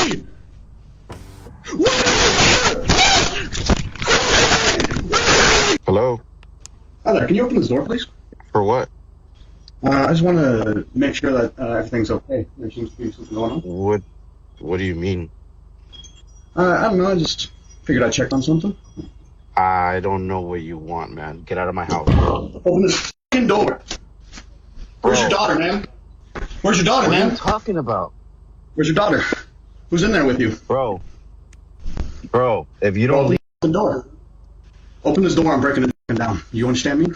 me! Hello? Hi there, can you open this door, please? For what? I just want to make sure that everything's okay. There seems to be something going on. What do you mean? I don't know, I just figured I'd check on something. I don't know what you want, man. Get out of my house. Open this fucking door. Where's your daughter, man? Where's your daughter, What man? are you talking about? Where's your daughter? Who's in there with you? Bro, if you don't Open the door. Open this door, I'm breaking it down. You understand me?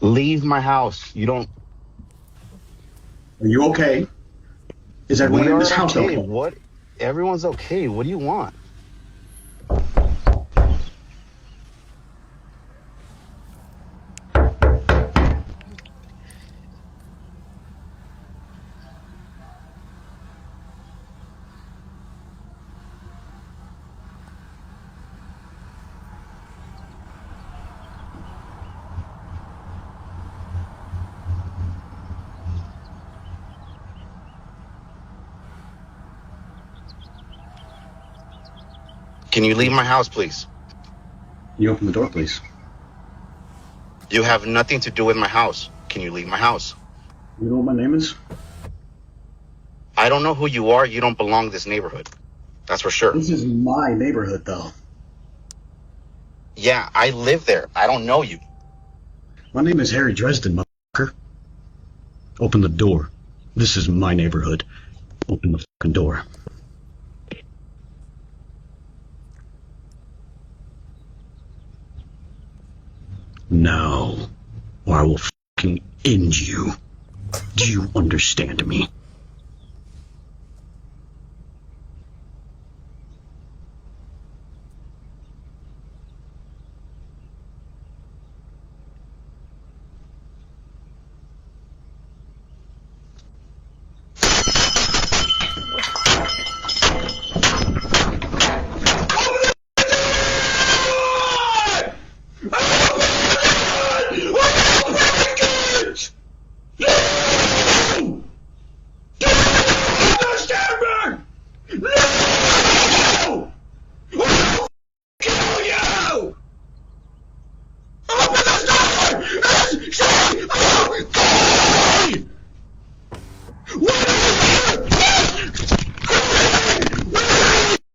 leave my house, you don't... Are you okay? Is everyone in this house okay? What? Everyone's okay. What do you want? Can you leave my house, please? Can you open the door, please? You have nothing to do with my house. Can you leave my house? You know what my name is? I don't know who you are. You don't belong to this neighborhood. That's for sure. This is my neighborhood, though. Yeah, I live there. I don't know you. My name is Harry Dresden, motherfucker. Open the door. This is my neighborhood. Open the fucking door. Now, or I will fucking end you. Do you understand me?